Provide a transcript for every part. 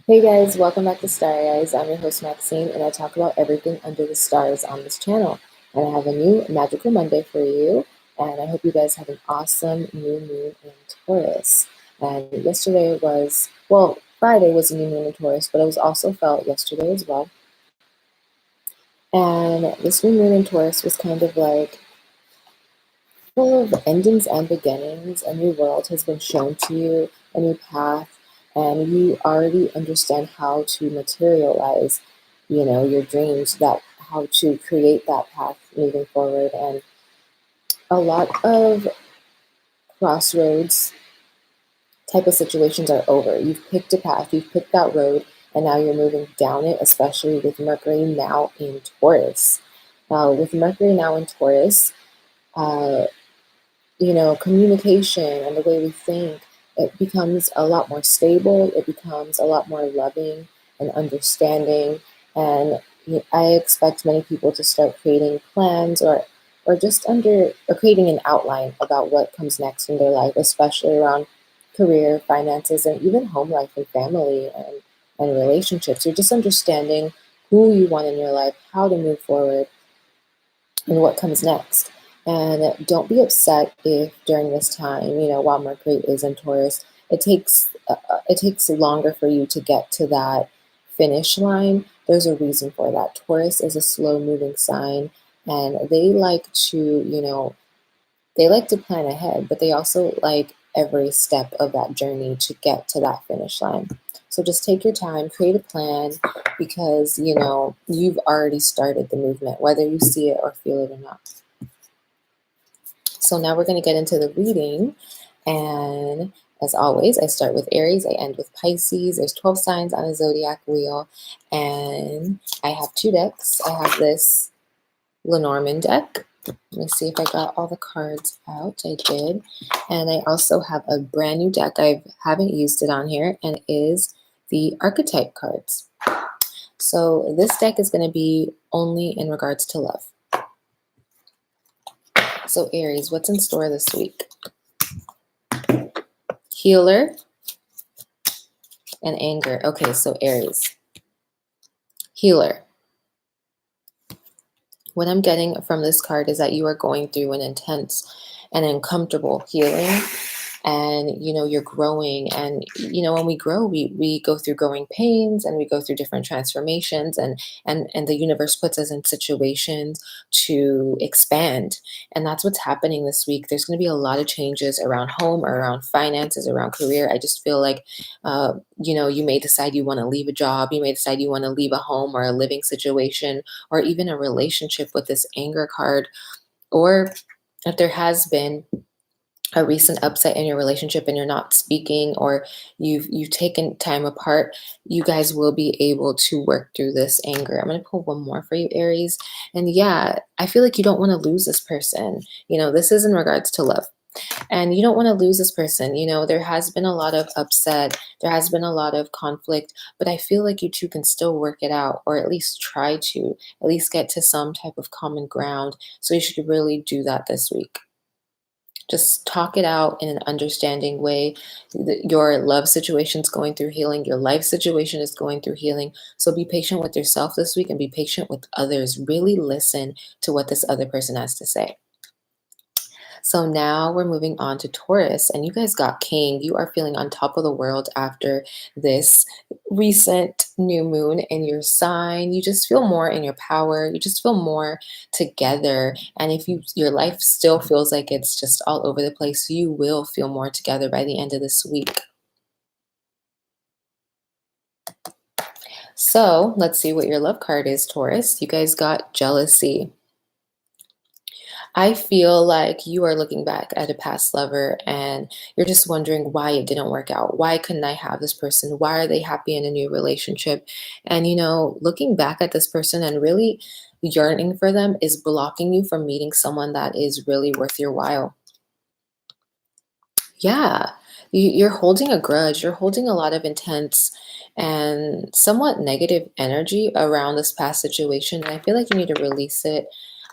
Hey guys, welcome back to Starry Eyes. I'm your host Maxine, and I talk about everything under the stars on this channel. And I have a new magical Monday for you, and I hope you guys have an awesome new moon in Taurus. And yesterday was, well, Friday was a new moon in Taurus, but it was also felt yesterday as well. And this new moon in Taurus was kind of like full of endings and beginnings. A new world has been shown to you, a new path, and you already understand how to materialize, your dreams, that how to create that path moving forward. And a lot of crossroads type of situations are over. You've picked a path, you've picked that road, and now you're moving down it, especially with Mercury now in Taurus. With Mercury now in Taurus, uh, communication and the way we think, it becomes a lot more stable, it becomes a lot more loving and understanding. And I expect many people to start creating plans or just or creating an outline about what comes next in their life, especially around career, finances, and even home life and family and relationships. You're just understanding who you want in your life, how to move forward, and what comes next. And don't be upset if during this time, while Mercury is in Taurus, it takes longer for you to get to that finish line. There's a reason for that. Taurus is a slow moving sign, and they like to plan ahead, but they also like every step of that journey to get to that finish line. So just take your time, create a plan, because you've already started the movement, whether you see it or feel it or not. So now we're going to get into the reading. And as always, I start with Aries, I end with Pisces. There's 12 signs on the zodiac wheel. And I have two decks. I have this Lenormand deck. Let me see if I got all the cards out. I did. And I also have a brand new deck. I haven't used it on here, and it is the Archetype cards. So this deck is going to be only in regards to love. So Aries, what's in store this week? Healer and anger. Okay, so Aries. Healer. What I'm getting from this card is that you are going through an intense and uncomfortable healing, and you're growing. And when we grow, we go through growing pains, and we go through different transformations, and the universe puts us in situations to expand. And that's what's happening this week. There's going to be a lot of changes around home, around finances, around career. I just feel like you may decide you want to leave a job, you may decide you want to leave a home or a living situation, or even a relationship with this anger card. Or if there has been a recent upset in your relationship and you're not speaking, or you've taken time apart, you guys will be able to work through this anger. I'm going to pull one more for you, Aries. And yeah, I feel like you don't want to lose this person. This is in regards to love. And you don't want to lose this person. There has been a lot of upset, there has been a lot of conflict, but I feel like you two can still work it out, or at least try to, at least get to some type of common ground. So you should really do that this week. Just talk it out in an understanding way. Your love situation is going through healing. Your life situation is going through healing. So be patient with yourself this week and be patient with others. Really listen to what this other person has to say. So now we're moving on to Taurus, and you guys got King. You are feeling on top of the world after this recent new moon in your sign. You just feel more in your power. You just feel more together. And if your life still feels like it's just all over the place, you will feel more together by the end of this week. So let's see what your love card is, Taurus. You guys got Jealousy. I feel like you are looking back at a past lover and you're just wondering why it didn't work out. Why couldn't I have this person? Why are they happy in a new relationship? And, looking back at this person and really yearning for them is blocking you from meeting someone that is really worth your while. Yeah, you're holding a grudge. You're holding a lot of intense and somewhat negative energy around this past situation. And I feel like you need to release it.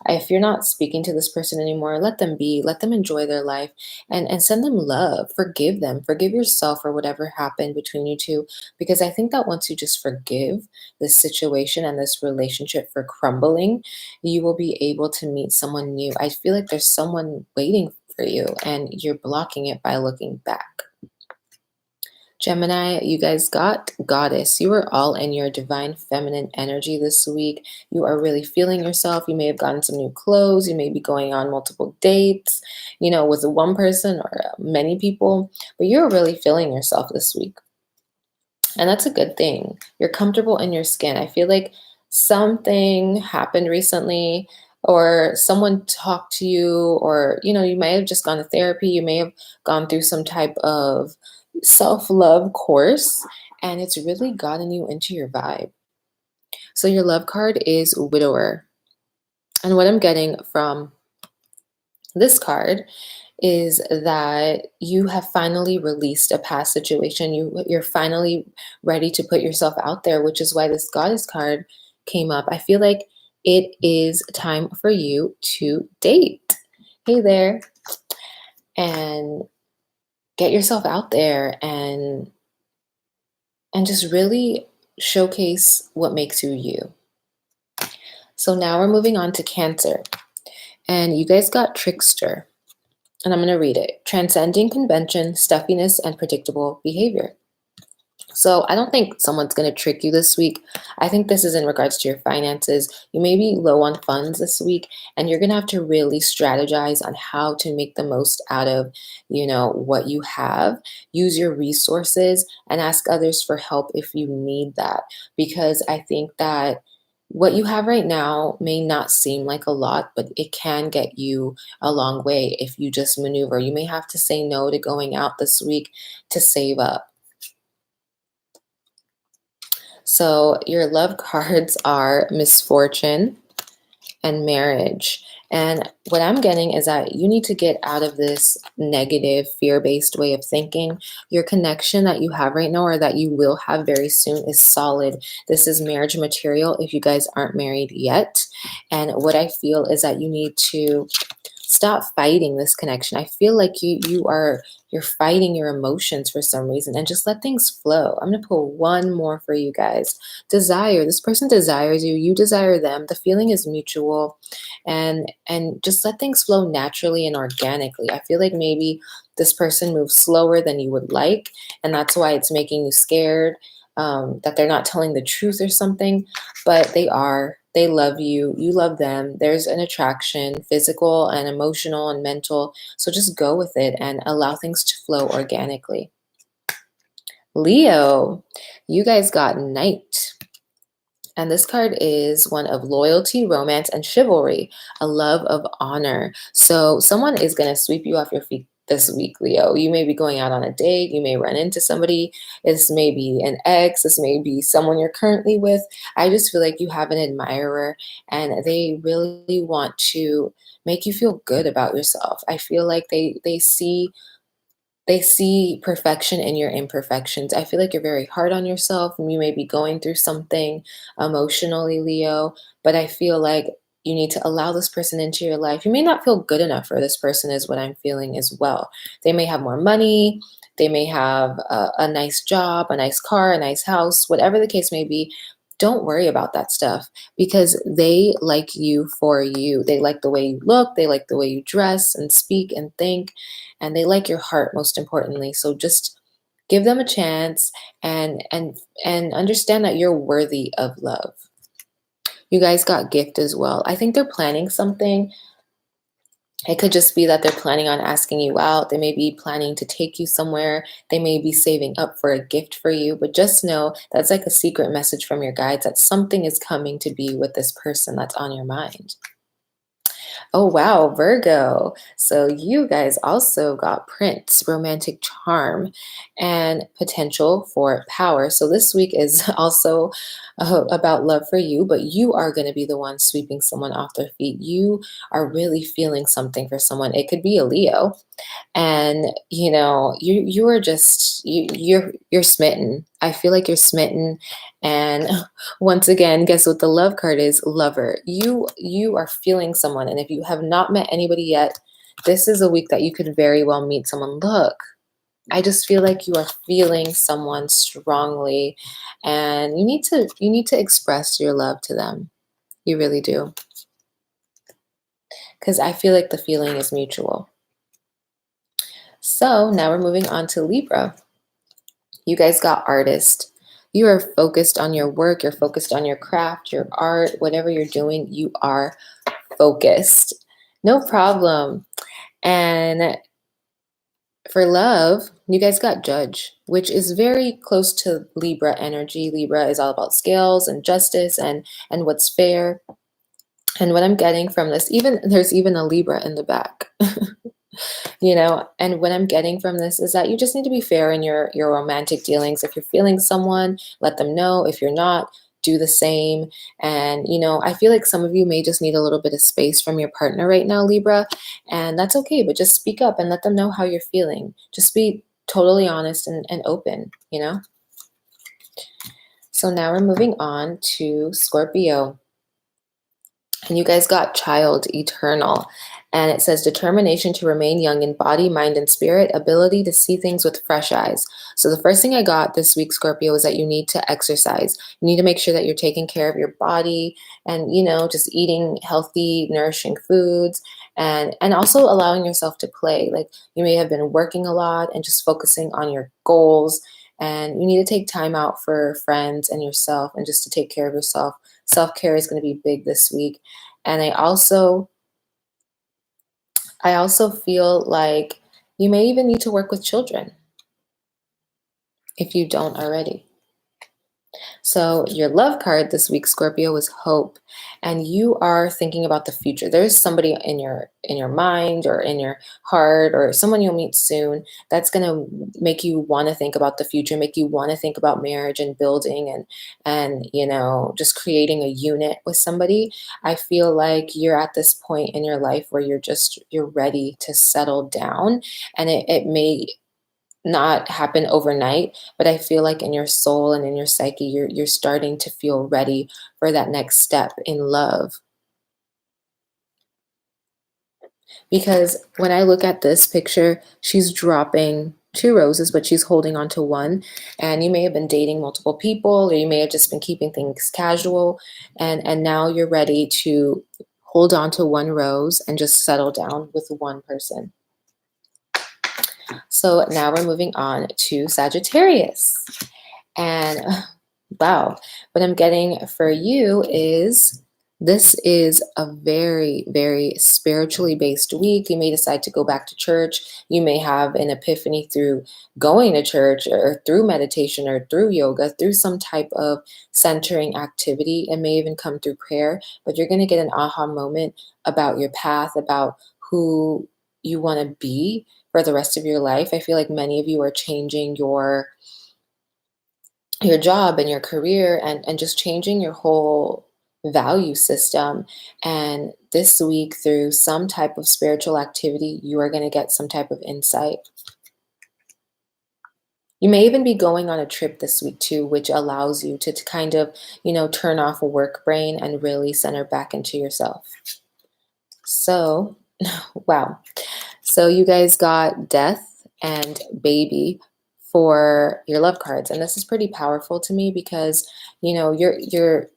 If you're not speaking to this person anymore, let them be, let them enjoy their life, and send them love. Forgive them, forgive yourself for whatever happened between you two, because I think that once you just forgive this situation and this relationship for crumbling, you will be able to meet someone new. I feel like there's someone waiting for you and you're blocking it by looking back. Gemini, you guys got goddess. You are all in your divine feminine energy this week. You are really feeling yourself. You may have gotten some new clothes. You may be going on multiple dates, with one person or many people, but you're really feeling yourself this week. And that's a good thing. You're comfortable in your skin. I feel like something happened recently, or someone talked to you, or you may have just gone to therapy, you may have gone through some type of self-love course, and it's really gotten you into your vibe. So your love card is widower. And what I'm getting from this card is that you have finally released a past situation. You're finally ready to put yourself out there, which is why this goddess card came up. I feel like it is time for you to date. Hey there. And get yourself out there and just really showcase what makes you you. So now we're moving on to Cancer. And you guys got trickster. And I'm going to read it. Transcending convention, stuffiness, and predictable behavior. So I don't think someone's going to trick you this week. I think this is in regards to your finances. You may be low on funds this week, and you're going to have to really strategize on how to make the most out of, what you have. Use your resources and ask others for help if you need that, because I think that what you have right now may not seem like a lot, but it can get you a long way if you just maneuver. You may have to say no to going out this week to save up. So your love cards are misfortune and marriage. And what I'm getting is that you need to get out of this negative, fear-based way of thinking. Your connection that you have right now, or that you will have very soon, is solid. This is marriage material if you guys aren't married yet. And what I feel is that you need to stop fighting this connection. I feel like you're fighting your emotions for some reason, and just let things flow. I'm going to pull one more for you guys. Desire. This person desires you, you desire them. The feeling is mutual, and just let things flow naturally and organically. I feel like maybe this person moves slower than you would like, and that's why it's making you scared, that they're not telling the truth or something, but they are. They love you. You love them. There's an attraction, physical and emotional and mental. So just go with it and allow things to flow organically. Leo, you guys got Knight. And this card is one of loyalty, romance, and chivalry, a love of honor. So someone is going to sweep you off your feet this week, Leo. You may be going out on a date. You may run into somebody. This may be an ex. This may be someone you're currently with. I just feel like you have an admirer, and they really want to make you feel good about yourself. I feel like they see perfection in your imperfections. I feel like you're very hard on yourself, and you may be going through something emotionally, Leo, but I feel like you need to allow this person into your life. You may not feel good enough for this person, is what I'm feeling as well. They may have more money, they may have a nice job, a nice car, a nice house, whatever the case may be. Don't worry about that stuff, because they like you for you. They like the way you look, they like the way you dress and speak and think, and they like your heart most importantly. So just give them a chance, and understand that you're worthy of love. You guys got gift as well. I think they're planning something. It could just be that they're planning on asking you out. They may be planning to take you somewhere. They may be saving up for a gift for you, but just know that's like a secret message from your guides that something is coming to be with this person that's on your mind. Oh, wow, Virgo. So you guys also got Prince, romantic charm, and potential for power. So this week is also about love for you, but you are going to be the one sweeping someone off their feet. You are really feeling something for someone. It could be a Leo, and you are just you're smitten. I feel like you're smitten. And once again, guess what the love card is? Lover. You are feeling someone. And if you have not met anybody yet, this is a week that you could very well meet someone. Look, I just feel like you are feeling someone strongly, and you need to express your love to them. You really do. Because I feel like the feeling is mutual. So now we're moving on to Libra. You guys got artist. You are focused on your work, you're focused on your craft, your art, whatever you're doing, you are focused. No problem. And for love, you guys got judge, which is very close to Libra energy. Libra is all about scales and justice and what's fair. And what I'm getting from this, even there's even a Libra in the back. And what I'm getting from this is that you just need to be fair in your romantic dealings. If you're feeling someone, let them know. If you're not, do the same. And I feel like some of you may just need a little bit of space from your partner right now, Libra, and that's okay. But just speak up and let them know how you're feeling. Just be totally honest and open. So now we're moving on to Scorpio. And you guys got child eternal. And it says determination to remain young in body, mind, and spirit, ability to see things with fresh eyes. So the first thing I got this week, Scorpio, is that you need to exercise. You need to make sure that you're taking care of your body and, just eating healthy, nourishing foods and also allowing yourself to play. Like you may have been working a lot and just focusing on your goals. And you need to take time out for friends and yourself and just to take care of yourself. Self-care is going to be big this week. And I also feel like you may even need to work with children if you don't already. So your love card this week, Scorpio, is hope, and you are thinking about the future. There's somebody in your mind or in your heart or someone you'll meet soon that's going to make you want to think about the future, make you want to think about marriage and building and just creating a unit with somebody. I feel like you're at this point in your life where you're ready to settle down, and it may not happen overnight, but I feel like in your soul and in your psyche, you're starting to feel ready for that next step in love. Because when I look at this picture, she's dropping two roses, but she's holding on to one. And you may have been dating multiple people, or you may have just been keeping things casual, and now you're ready to hold on to one rose and just settle down with one person. So now we're moving on to Sagittarius. And wow, what I'm getting for you is this is a very, very spiritually based week. You may decide to go back to church. You may have an epiphany through going to church or through meditation or through yoga, through some type of centering activity. It may even come through prayer, but you're going to get an aha moment about your path, about who you want to be for the rest of your life. I feel like many of you are changing your job and your career and just changing your whole value system. And this week, through some type of spiritual activity, you are going to get some type of insight. You may even be going on a trip this week too, which allows you to kind of, turn off a work brain and really center back into yourself. So, wow. So you guys got death and baby for your love cards, and this is pretty powerful to me because you're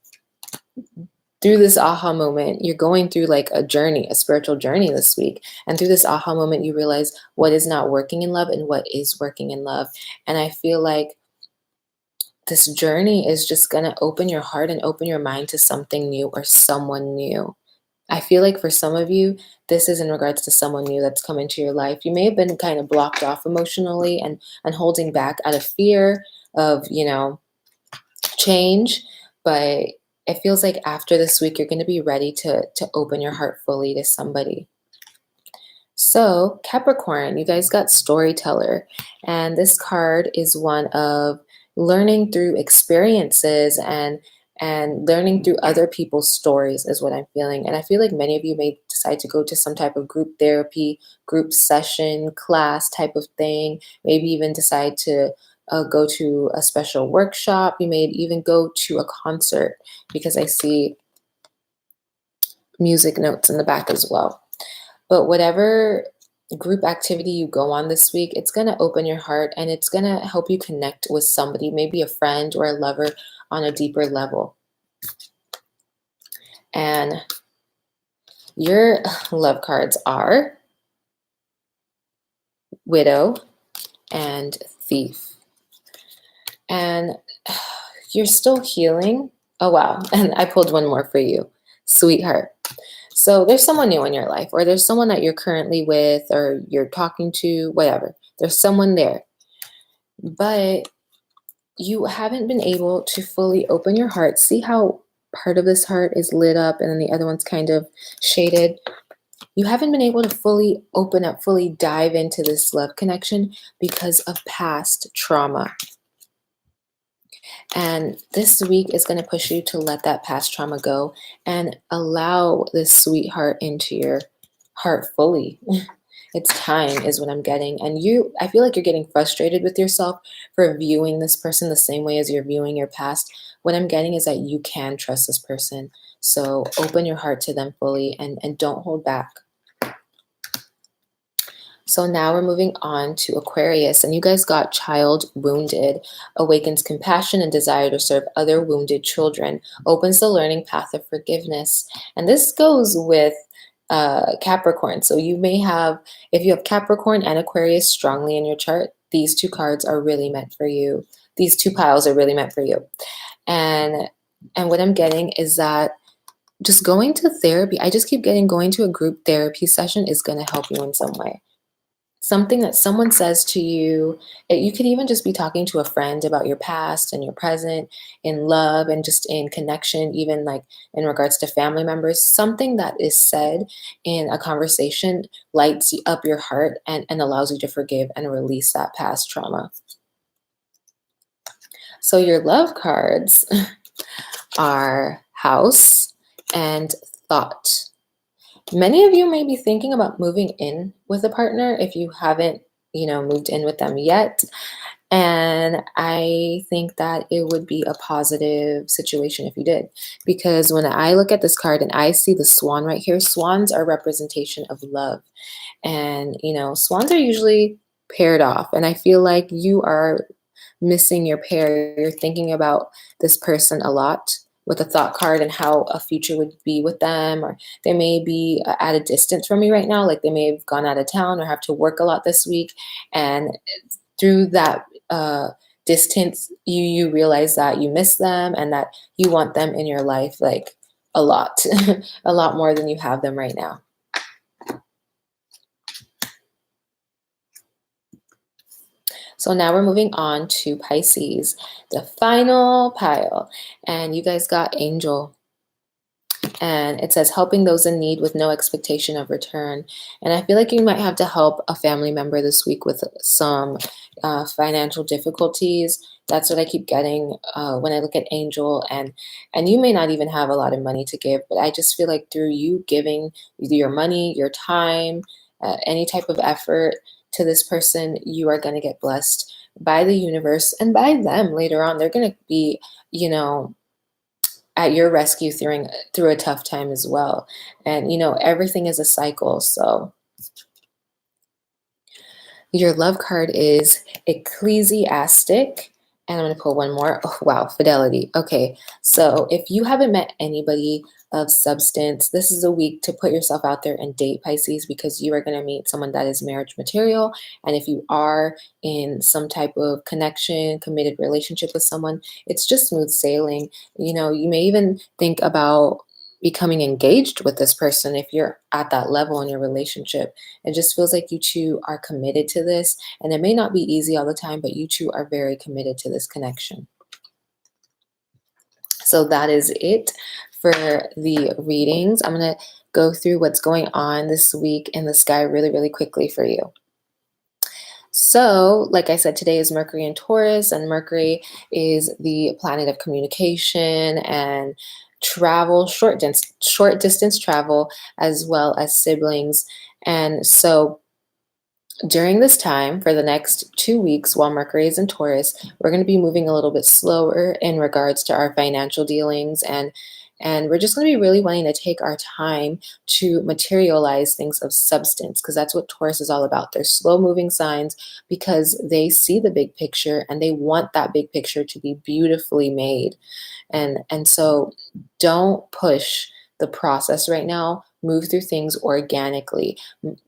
through this aha moment, you're going through like a spiritual journey this week, and through this aha moment you realize what is not working in love and what is working in love. And I feel like this journey is just going to open your heart and open your mind to something new or someone new. I feel like for some of you, this is in regards to someone new that's come into your life. You may have been kind of blocked off emotionally and holding back out of fear of, change. But it feels like after this week, you're going to be ready to open your heart fully to somebody. So Capricorn, you guys got storyteller. And this card is one of learning through experiences and learning through other people's stories is what I'm feeling. And I feel like many of you may decide to go to some type of group therapy, group session, class type of thing, maybe even decide to go to a special workshop. You may even go to a concert because I see music notes in the back as well. But whatever group activity you go on this week, it's going to open your heart and it's going to help you connect with somebody, maybe a friend or a lover on a deeper level. And your love cards are Widow and Thief. And you're still healing. Oh, wow. And I pulled one more for you, Sweetheart. So there's someone new in your life, or there's someone that you're currently with, or you're talking to, whatever. There's someone there. But you haven't been able to fully open your heart. See how part of this heart is lit up and then the other one's kind of shaded? You haven't been able to fully open up, fully dive into this love connection because of past trauma. And this week is going to push you to let that past trauma go and allow this sweetheart into your heart fully. It's time is what I'm getting. And I feel like you're getting frustrated with yourself for viewing this person the same way as you're viewing your past. What I'm getting is that you can trust this person. So open your heart to them fully and don't hold back. So now we're moving on to Aquarius, and you guys got Child Wounded, awakens compassion and desire to serve other wounded children, opens the learning path of forgiveness. And this goes with Capricorn. So you may have, if you have Capricorn and Aquarius strongly in your chart, these two cards are really meant for you. These two piles are really meant for you. And what I'm getting is that just going to therapy, I just keep getting going to a group therapy session is going to help you in some way. Something that someone says to you, you could even just be talking to a friend about your past and your present in love and just in connection, even like in regards to family members. Something that is said in a conversation lights up your heart and allows you to forgive and release that past trauma. So your love cards are House and Thought. Many of you may be thinking about moving in with a partner if you haven't, moved in with them yet. And I think that it would be a positive situation if you did. Because when I look at this card and I see the swan right here, swans are representation of love. And, swans are usually paired off. And I feel like you are missing your pair. You're thinking about this person a lot with a thought card and how a future would be with them, or they may be at a distance from you right now, like they may have gone out of town or have to work a lot this week, and through that distance you realize that you miss them and that you want them in your life like a lot a lot more than you have them right now. So now we're moving on to Pisces, the final pile. And you guys got Angel. And it says helping those in need with no expectation of return. And I feel like you might have to help a family member this week with some financial difficulties. That's what I keep getting when I look at Angel. And you may not even have a lot of money to give, but I just feel like through you giving your money, your time, any type of effort to this person, you are going to get blessed by the universe and by them later on. They're going to be, at your rescue through a tough time as well. And, everything is a cycle. So your love card is Ecclesiastic. And I'm going to pull one more. Oh, wow, Fidelity. Okay, so if you haven't met anybody of substance, this is a week to put yourself out there and date, Pisces, because you are going to meet someone that is marriage material. And if you are in some type of connection, committed relationship with someone, it's just smooth sailing. You may even think about becoming engaged with this person if you're at that level in your relationship. It just feels like you two are committed to this, and it may not be easy all the time, but you two are very committed to this connection. So that is it for the readings. I'm going to go through what's going on this week in the sky really, really quickly for you. So, like I said, today is Mercury in Taurus, and Mercury is the planet of communication and travel, short distance travel, as well as siblings. And so During this time, for the next 2 weeks, while Mercury is in Taurus, we're going to be moving a little bit slower in regards to our financial dealings, and we're just going to be really wanting to take our time to materialize things of substance, because that's what Taurus is all about. They're slow moving signs because they see the big picture and they want that big picture to be beautifully made. And so don't push the process right now. Move through things organically.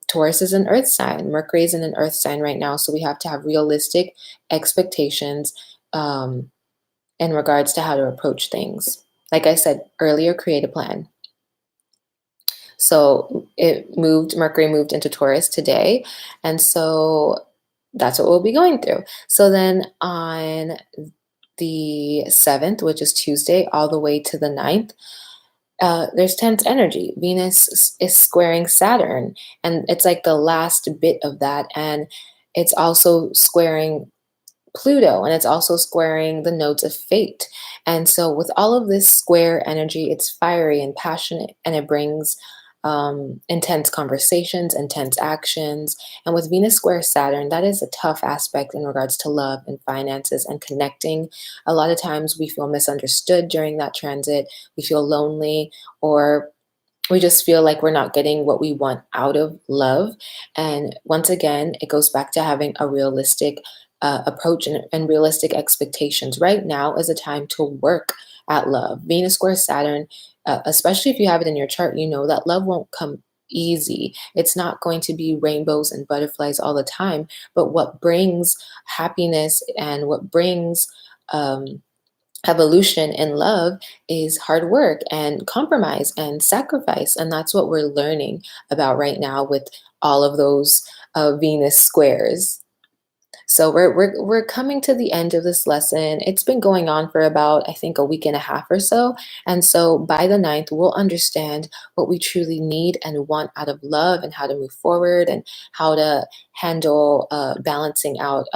Taurus is an earth sign. Mercury is in an earth sign right now. So we have to have realistic expectations in regards to how to approach things. Like I said earlier, create a plan. So Mercury moved into Taurus today. And so that's what we'll be going through. So then on the 7th, which is Tuesday, all the way to the 9th, there's tense energy. Venus is squaring Saturn, and it's like the last bit of that. And it's also squaring Pluto, and it's also squaring the nodes of fate. And so, with all of this square energy, it's fiery and passionate, and it brings intense conversations, intense actions. And with Venus square Saturn, that is a tough aspect in regards to love and finances and connecting. A lot of times we feel misunderstood during that transit, we feel lonely, or we just feel like we're not getting what we want out of love. And once again, it goes back to having a realistic approach and realistic expectations. Right now is a time to work at love. Venus square Saturn, especially if you have it in your chart, you know that love won't come easy. It's not going to be rainbows and butterflies all the time. But what brings happiness and what brings evolution in love is hard work and compromise and sacrifice. And that's what we're learning about right now with all of those Venus squares. So we're coming to the end of this lesson. It's been going on for about, I think, a week and a half or so. And so by the 9th, we'll understand what we truly need and want out of love, and how to move forward, and how to handle balancing out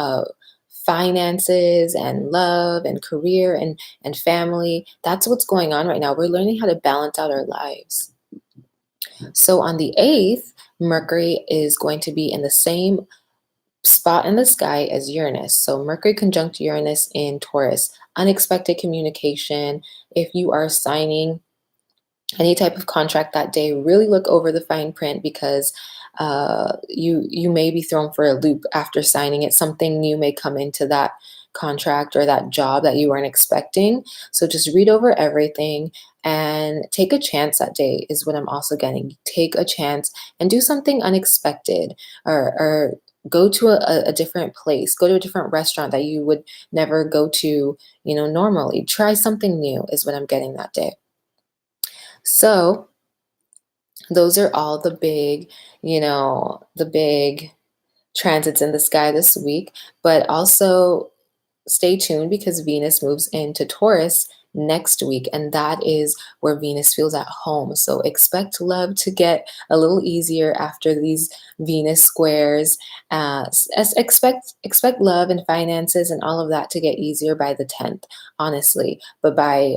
finances and love and career and family. That's what's going on right now. We're learning how to balance out our lives. So on the 8th, Mercury is going to be in the same spot in the sky as Uranus. So Mercury conjunct Uranus in Taurus. Unexpected communication. If you are signing any type of contract that day, really look over the fine print, because you may be thrown for a loop after signing it. Something new may come into that contract or that job that you weren't expecting. So just read over everything and take a chance that day is what I'm also getting. Take a chance and do something unexpected, or go to a different place, go to a different restaurant that you would never go to, normally. Try something new is what I'm getting that day. So those are all the big transits in the sky this week. But also stay tuned, because Venus moves into Taurus next week, and that is where Venus feels at home. So expect love to get a little easier after these Venus squares. Expect love and finances and all of that to get easier by the 10th, honestly. But by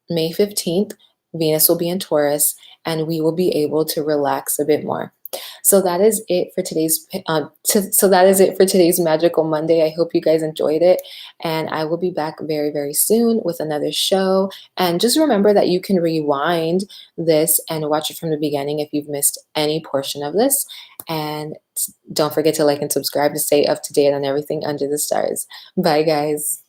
May 15th, Venus will be in Taurus, and we will be able to relax a bit more. So that is it for today's Magical Monday. I hope you guys enjoyed it, and I will be back very, very soon with another show. And just remember that you can rewind this and watch it from the beginning if you've missed any portion of this. And don't forget to like and subscribe to stay up to date on everything under the stars. Bye, guys.